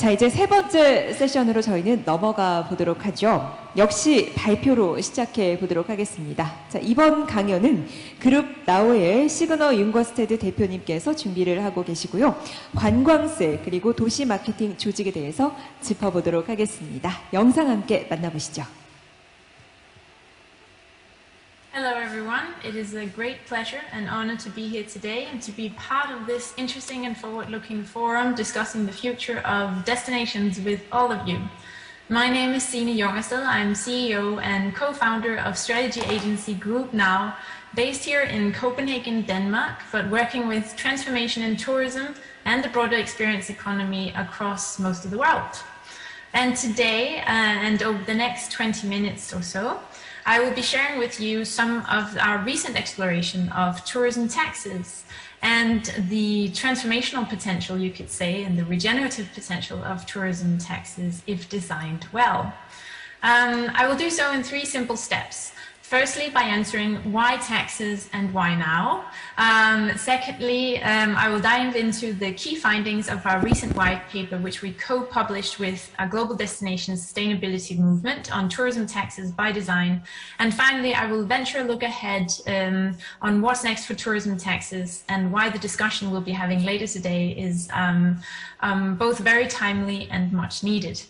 자, 이제 세 번째 세션으로 저희는 넘어가 보도록 하죠. 역시 발표로 시작해 보도록 하겠습니다. 자, 이번 강연은 그룹 나오의 시그너 윤거스테드 대표님께서 준비를 하고 계시고요. 관광세 그리고 도시 마케팅 조직에 대해서 짚어보도록 하겠습니다. 영상 함께 만나보시죠. Hello everyone, it is a great pleasure and honor to be here today and to be part of this interesting and forward-looking forum discussing the future of destinations with all of you. My name is Signe Jongersted. I'm CEO and co-founder of strategy agency Group Now, based here in Copenhagen, Denmark, but working with transformation in tourism and the broader experience economy across most of the world. And today, and over the next 20 minutes or so, I will be sharing with you some of our recent exploration of tourism taxes and the transformational potential, you could say, and the regenerative potential of tourism taxes if designed well. I will do so in 3 simple steps. Firstly, by answering why taxes and why now. Secondly, I will dive into the key findings of our recent white paper, which we co-published with a global destination sustainability movement on tourism taxes by design. And finally, I will venture a look ahead on what's next for tourism taxes and why the discussion we'll be having later today is both very timely and much needed.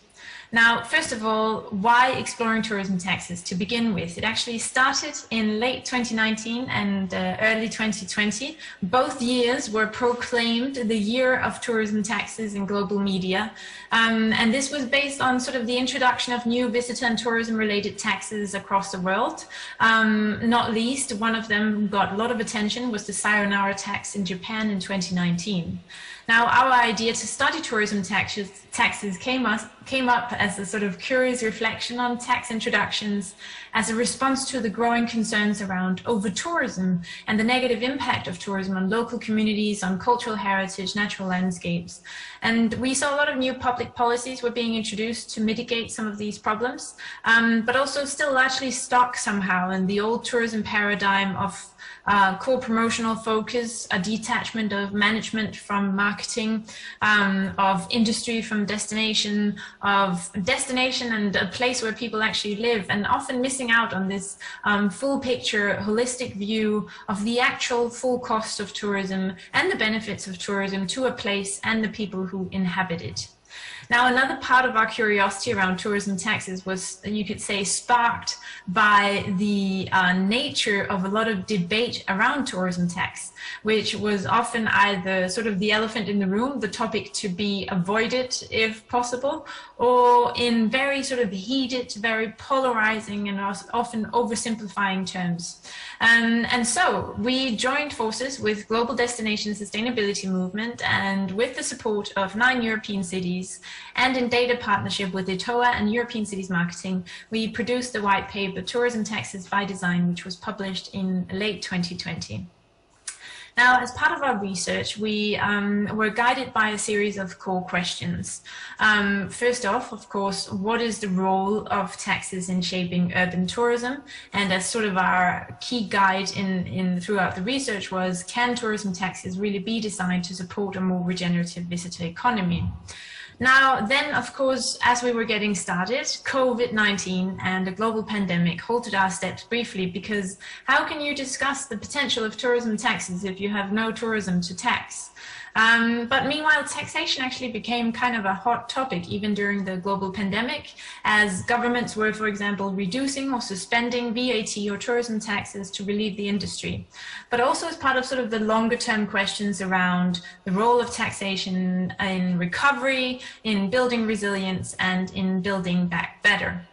Now, first of all, why exploring tourism taxes to begin with? It actually started in late 2019 and early 2020. Both years were proclaimed the year of tourism taxes in global media. And this was based on sort of the introduction of new visitor and tourism related taxes across the world. Not least, one of them who got a lot of attention was the Sayonara tax in Japan in 2019. Now, our idea to study tourism taxes came up as a sort of curious reflection on tax introductions as a response to the growing concerns around over-tourism and the negative impact of tourism on local communities, on cultural heritage, natural landscapes. And we saw a lot of new public policies were being introduced to mitigate some of these problems, but also still largely stuck somehow in the old tourism paradigm of core promotional focus, a detachment of management from marketing, of industry from destination, of destination and a place where people actually live, and often missing out on this full picture, holistic view of the actual full cost of tourism and the benefits of tourism to a place and the people who inhabit it. Now, another part of our curiosity around tourism taxes was, you could say, sparked by the nature of a lot of debate around tourism tax, which was often either sort of the elephant in the room, the topic to be avoided if possible, or in very sort of heated, very polarizing and often oversimplifying terms. And so we joined forces with Global Destination Sustainability Movement and with the support of 9 European cities and in data partnership with ETOA and European Cities Marketing, we produced the white paper Tourism Taxes by Design, which was published in late 2020. Now, as part of our research, we were guided by a series of core questions. First off, of course, what is the role of taxes in shaping urban tourism? And as sort of our key guide throughout the research was, can tourism taxes really be designed to support a more regenerative visitor economy? Now, then, of course, as we were getting started, COVID-19 and a global pandemic halted our steps briefly, because how can you discuss the potential of tourism taxes if you have no tourism to tax? But meanwhile, taxation actually became kind of a hot topic even during the global pandemic, as governments were, for example, reducing or suspending VAT or tourism taxes to relieve the industry. But also as part of sort of the longer term questions around the role of taxation in recovery, in building resilience, and in building back better.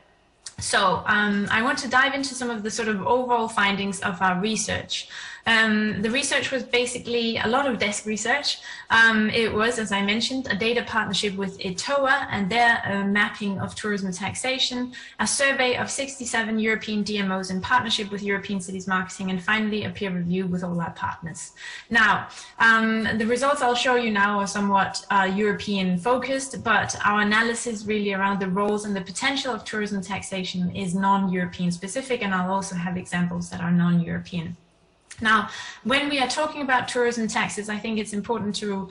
So I want to dive into some of the sort of overall findings of our research. The research was basically a lot of desk research. It was, as I mentioned, a data partnership with ETOA and their mapping of tourism taxation, a survey of 67 European Dmos in partnership with European Cities Marketing, and finally a peer review with all our partners. Now, the results I'll show you now are somewhat European focused, but our analysis really around the roles and the potential of tourism taxation is non-European specific, and I'll also have examples that are non-European. Now, when we are talking about tourism taxes, I think it's important to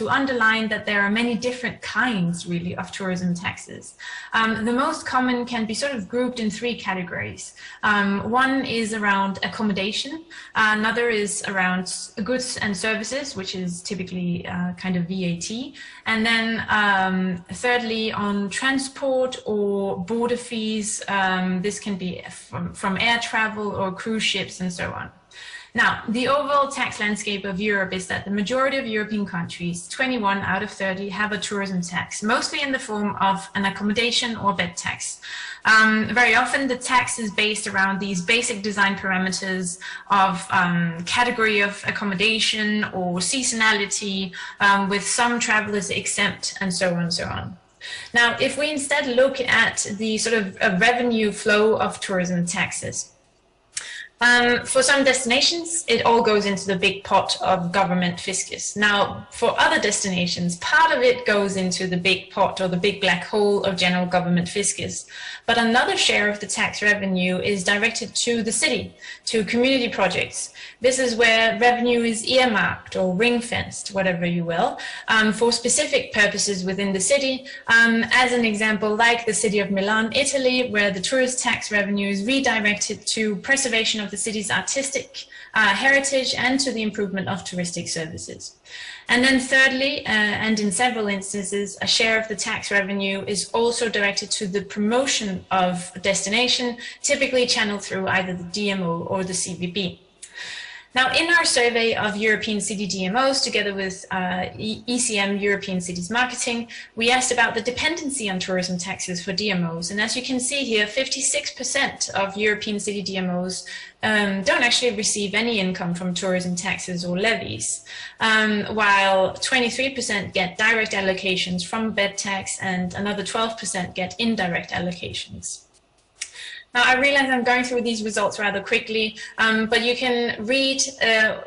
underline that there are many different kinds, really, of tourism taxes. The most common can be sort of grouped in three categories. One is around accommodation, another is around goods and services, which is typically kind of VAT, and then thirdly on transport or border fees. This can be from air travel or cruise ships and so on. Now, the overall tax landscape of Europe is that the majority of European countries, 21 out of 30, have a tourism tax, mostly in the form of an accommodation or bed tax. Very often the tax is based around these basic design parameters of category of accommodation or seasonality, with some travelers exempt and so on and so on. Now, if we instead look at the sort of revenue flow of tourism taxes, for some destinations, it all goes into the big pot of government fiscus. Now, for other destinations, part of it goes into the big pot or the big black hole of general government fiscus. But another share of the tax revenue is directed to the city, to community projects. This is where revenue is earmarked or ring-fenced, whatever you will, for specific purposes within the city. As an example, like the city of Milan, Italy, where the tourist tax revenue is redirected to preservation of the city's artistic heritage and to the improvement of touristic services. And then thirdly, and in several instances, a share of the tax revenue is also directed to the promotion of a destination, typically channeled through either the DMO or the CVB. Now, in our survey of European city DMOs, together with ECM, European Cities Marketing, we asked about the dependency on tourism taxes for DMOs. And as you can see here, 56% of European city DMOs don't actually receive any income from tourism taxes or levies, while 23% get direct allocations from bed tax and another 12% get indirect allocations. Now, I realize I'm going through these results rather quickly, but you can read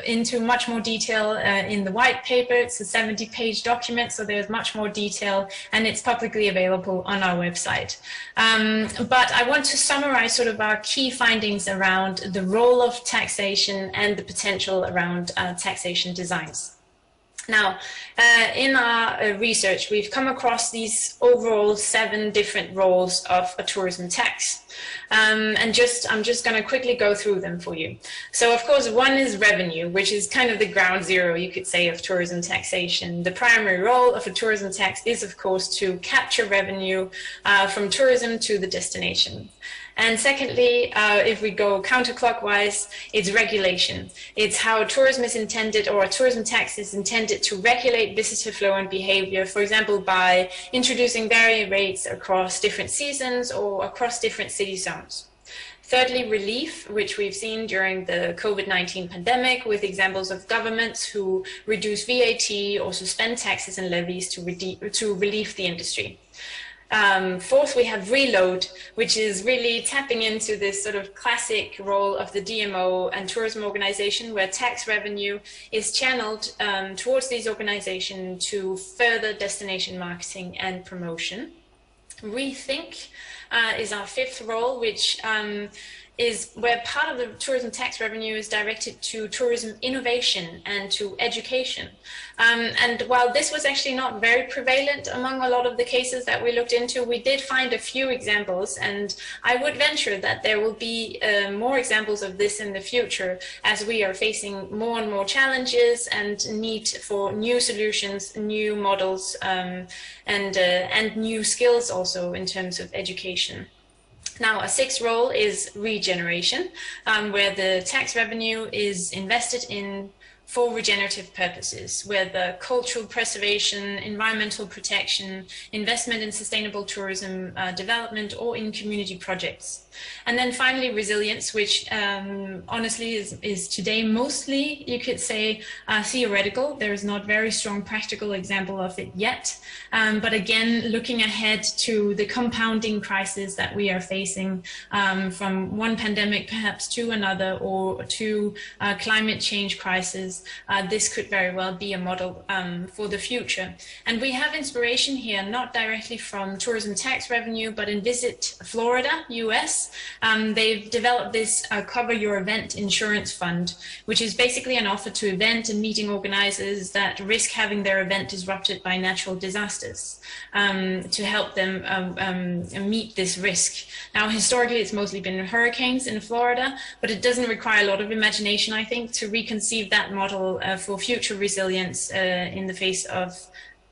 into much more detail in the white paper. It's a 70-page document, so there's much more detail, and it's publicly available on our website. But I want to summarize sort of our key findings around the role of taxation and the potential around taxation designs. Now, in our research, we've come across these overall 7 different roles of a tourism tax. And I'm just going to quickly go through them for you. So, of course, one is revenue, which is kind of the ground zero, you could say, of tourism taxation. The primary role of a tourism tax is, of course, to capture revenue from tourism to the destination. And secondly, if we go counterclockwise, it's regulation. It's how tourism is intended, or a tourism tax is intended to regulate visitor flow and behavior, for example, by introducing varying rates across different seasons or across different city zones. Thirdly, relief, which we've seen during the COVID-19 pandemic with examples of governments who reduce VAT or suspend taxes and levies to relieve the industry. Fourth, we have reload, which is really tapping into this sort of classic role of the DMO and tourism organization, where tax revenue is channeled towards these organizations to further destination marketing and promotion. Rethink is our 5th role, which is where part of the tourism tax revenue is directed to tourism innovation and to education. And while this was actually not very prevalent among a lot of the cases that we looked into, we did find a few examples, and I would venture that there will be more examples of this in the future as we are facing more and more challenges and need for new solutions, new models, and new skills also in terms of education. Now, a 6th role is regeneration, where the tax revenue is invested in for regenerative purposes, where the cultural preservation, environmental protection, investment in sustainable tourism development, or in community projects. And then finally, resilience, which honestly is today mostly, you could say, theoretical. There is not very strong practical example of it yet. But again, looking ahead to the compounding crisis that we are facing from one pandemic perhaps to another, or to climate change crisis prices, this could very well be a model for the future. And we have inspiration here, not directly from tourism tax revenue, but in Visit Florida, US. They've developed this Cover Your Event Insurance Fund, which is basically an offer to event and meeting organizers that risk having their event disrupted by natural disasters, to help them meet this risk. Now, historically, it's mostly been hurricanes in Florida, but it doesn't require a lot of imagination, I think, to reconceive that model for future resilience in the face of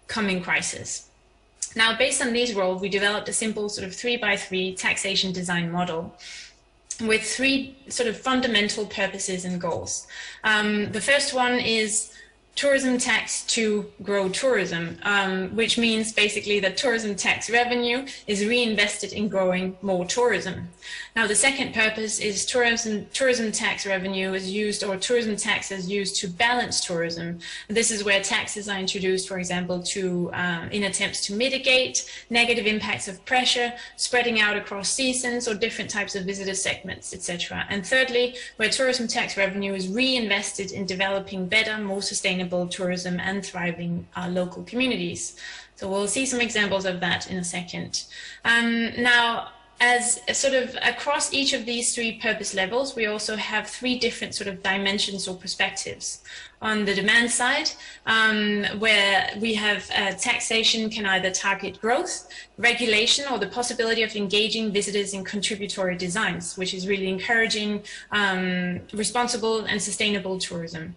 coming crisis. Now, based on these roles, we developed a simple sort of 3x3 taxation design model with three sort of fundamental purposes and goals. The first one is tourism tax to grow tourism, which means basically that tourism tax revenue is reinvested in growing more tourism. Now, the second purpose is tourism tax revenue is used, or tourism tax is used to balance tourism. This is where taxes are introduced, for example, to in attempts to mitigate negative impacts of pressure spreading out across seasons or different types of visitor segments, etc. And thirdly, where tourism tax revenue is reinvested in developing better, more sustainable tourism and thriving local communities. So we'll see some examples of that in a second. Now, as a sort of across each of these three purpose levels, we also have three different sort of dimensions or perspectives. On the demand side, where we have taxation can either target growth, regulation, or the possibility of engaging visitors in contributory designs, which is really encouraging responsible and sustainable tourism.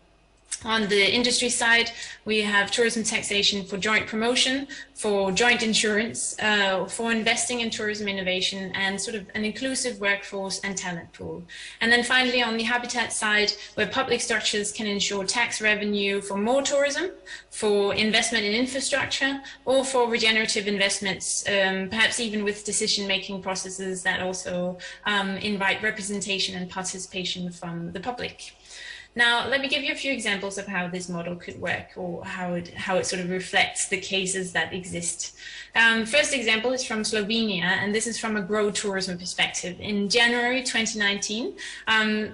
On the industry side, we have tourism taxation for joint promotion, for joint insurance, for investing in tourism innovation, and sort of an inclusive workforce and talent pool. And then finally, on the habitat side, where public structures can ensure tax revenue for more tourism, for investment in infrastructure, or for regenerative investments, perhaps even with decision-making processes that also invite representation and participation from the public. Now, let me give you a few examples of how this model could work, or how it sort of reflects the cases that exist. First example is from Slovenia, and this is from a grow tourism perspective. In January 2019,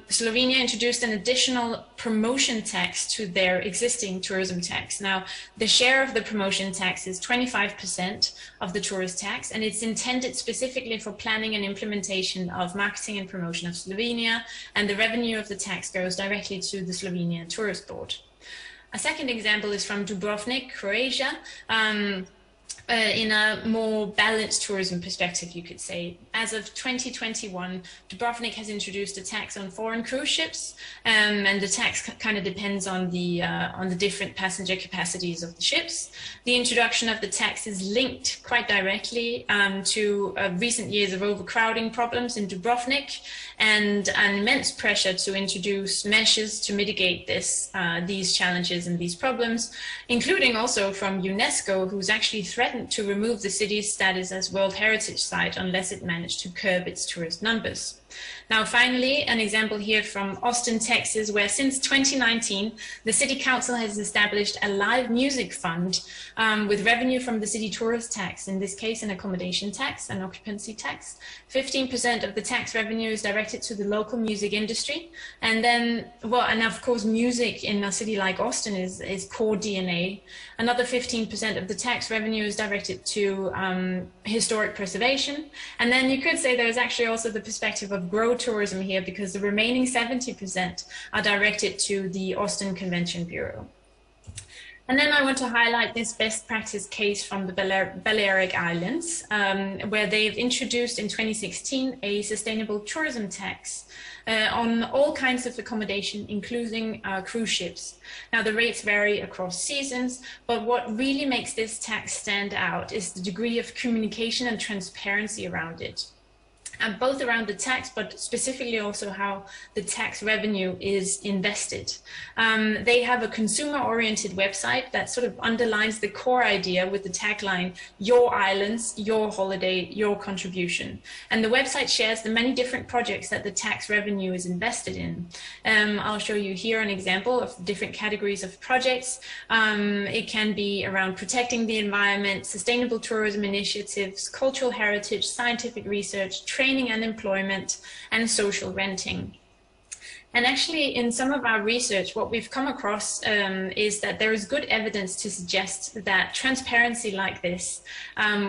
Slovenia introduced an additional promotion tax to their existing tourism tax. Now, the share of the promotion tax is 25% of the tourist tax, and it's intended specifically for planning and implementation of marketing and promotion of Slovenia, and the revenue of the tax goes directly to the Slovenian Tourist Board. A second example is from Dubrovnik, Croatia. In a more balanced tourism perspective, you could say. As of 2021, Dubrovnik has introduced a tax on foreign cruise ships, and the tax kind of depends on the different passenger capacities of the ships. The introduction of the tax is linked quite directly to recent years of overcrowding problems in Dubrovnik, and an immense pressure to introduce measures to mitigate these challenges and these problems, including also from UNESCO, who's actually threatened to remove the city's status as World Heritage Site unless it managed to curb its tourist numbers. Now, finally, an example here from Austin, Texas, where since 2019, the City Council has established a live music fund with revenue from the city tourist tax, in this case, an accommodation tax, an occupancy tax. 15% of the tax revenue is directed to the local music industry. And then, well, and of course, music in a city like Austin is core DNA. Another 15% of the tax revenue is directed to historic preservation. And then you could say there's actually also the perspective of grow tourism here, because the remaining 70% are directed to the Austin Convention Bureau. And then I want to highlight this best practice case from the Balearic Islands, where they've introduced in 2016 a sustainable tourism tax on all kinds of accommodation, including cruise ships. Now, the rates vary across seasons, but what really makes this tax stand out is the degree of communication and transparency around it. And both around the tax, but specifically also how the tax revenue is invested. They have a consumer-oriented website that sort of underlines the core idea with the tagline, "Your islands, your holiday, your contribution." And the website shares the many different projects that the tax revenue is invested in. I'll show you here an example of different categories of projects. It can be around protecting the environment, sustainable tourism initiatives, cultural heritage, scientific research, training and employment, and social renting. And actually, in some of our research, what we've come across is that there is good evidence to suggest that transparency like this,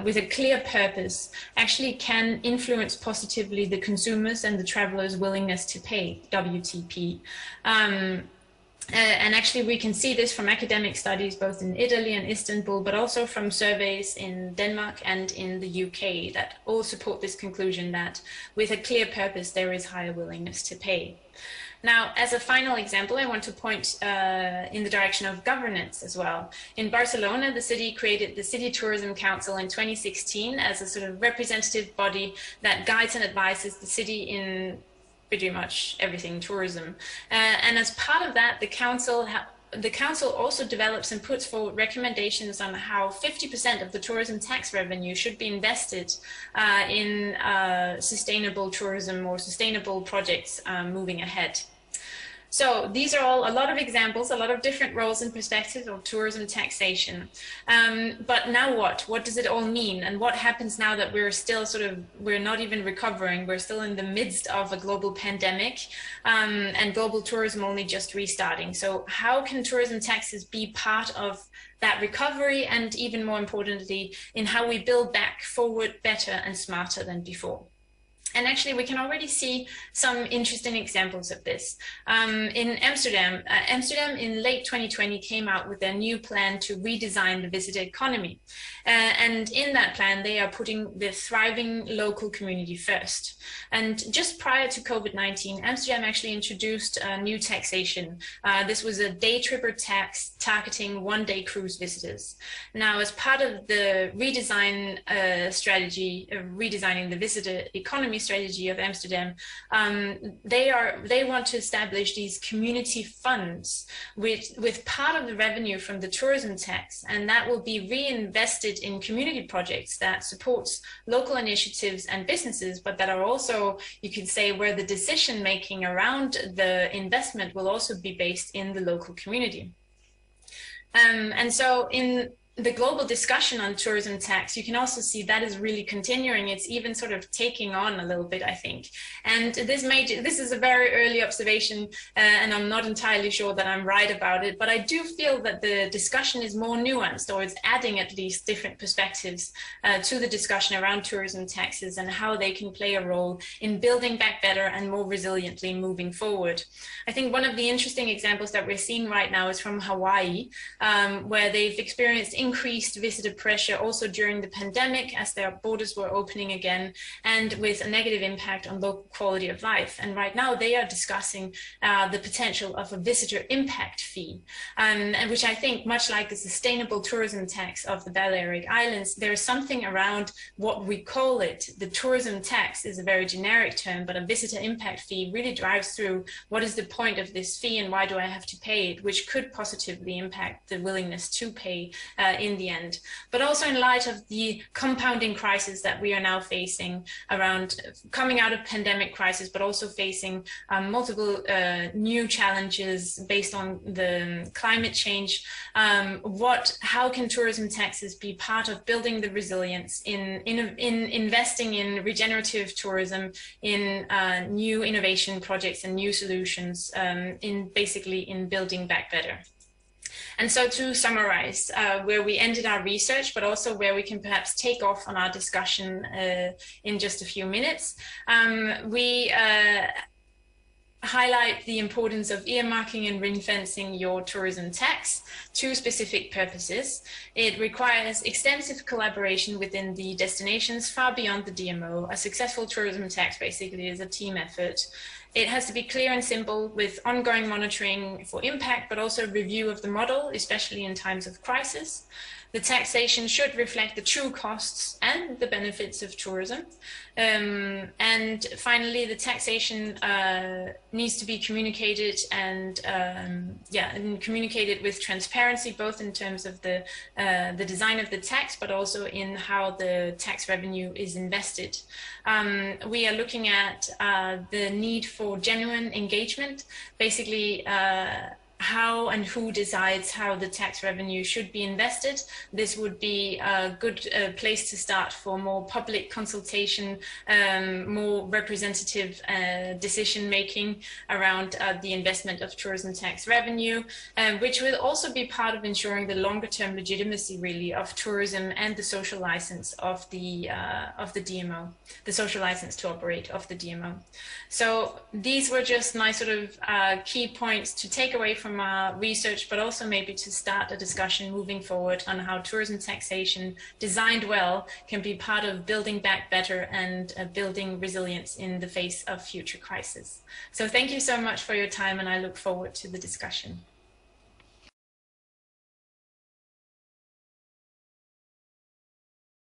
with a clear purpose, actually can influence positively the consumers and the travelers' willingness to pay, WTP. And actually, we can see this from academic studies, both in Italy and Istanbul, but also from surveys in Denmark and in the UK that all support this conclusion that with a clear purpose, there is higher willingness to pay. Now, as a final example, I want to point in the direction of governance as well. In Barcelona, the city created the City Tourism Council in 2016 as a sort of representative body that guides and advises the city in pretty much everything tourism. And as part of that, the council also develops and puts forward recommendations on how 50% of the tourism tax revenue should be invested in sustainable tourism or sustainable projects moving ahead. So these are all a lot of examples, a lot of different roles and perspectives of tourism taxation. But now what? What does it all mean? And what happens now that we're still we're not even recovering, we're still in the midst of a global pandemic and global tourism only just restarting. So how can tourism taxes be part of that recovery and, even more importantly, in how we build back forward better and smarter than before? And actually, we can already see some interesting examples of this. In Amsterdam, Amsterdam in late 2020 came out with their new plan to redesign the visitor economy. And in that plan, they are putting the thriving local community first. And just prior to COVID-19, Amsterdam actually introduced a new taxation. This was a day tripper tax targeting one-day cruise visitors. Now, as part of the redesign strategy, redesigning the visitor economy strategy of Amsterdam, they want to establish these community funds with part of the revenue from the tourism tax, and that will be reinvested in community projects that supports local initiatives and businesses, but that are also, you could say, where the decision making around the investment will also be based in the local community. And so in the global discussion on tourism tax, you can also see that is really continuing. It's even sort of taking on a little bit, I think. And this is a very early observation, and I'm not entirely sure that I'm right about it, but I do feel that the discussion is more nuanced, or it's adding at least different perspectives to the discussion around tourism taxes and how they can play a role in building back better and more resiliently moving forward. I think one of the interesting examples that we're seeing right now is from Hawaii, where they've experienced increased visitor pressure also during the pandemic as their borders were opening again, and with a negative impact on local quality of life. And right now they are discussing the potential of a visitor impact fee, and which I think, much like the sustainable tourism tax of the Balearic Islands, there's something around what we call it. The tourism tax is a very generic term, but a visitor impact fee really drives through what is the point of this fee and why do I have to pay it, which could positively impact the willingness to pay in the end. But also in light of the compounding crisis that we are now facing around coming out of pandemic crisis, but also facing multiple new challenges based on the climate change, how can tourism taxes be part of building the resilience in investing in regenerative tourism, in new innovation projects and new solutions, in building back better? And so to summarize, where we ended our research, but also where we can perhaps take off on our discussion in just a few minutes, we highlight the importance of earmarking and ring-fencing your tourism tax to specific purposes. It requires extensive collaboration within the destinations far beyond the DMO. A successful tourism tax basically is a team effort. It has to be clear and simple, with ongoing monitoring for impact, but also review of the model, especially in times of crisis. The taxation should reflect the true costs and the benefits of tourism. And finally, the taxation needs to be communicated and communicated with transparency, both in terms of the design of the tax, but also in how the tax revenue is invested. We are looking at the need for genuine engagement, basically how and who decides how the tax revenue should be invested. This would be a good place to start for more public consultation, more representative decision making around the investment of tourism tax revenue, which will also be part of ensuring the longer term legitimacy really of tourism and the social license of the DMO, the social license to operate of the DMO. So these were just my sort of key points to take away from our research, but also maybe to start a discussion moving forward on how tourism taxation designed well can be part of building back better and building resilience in the face of future crises. So thank you so much for your time, and I look forward to the discussion.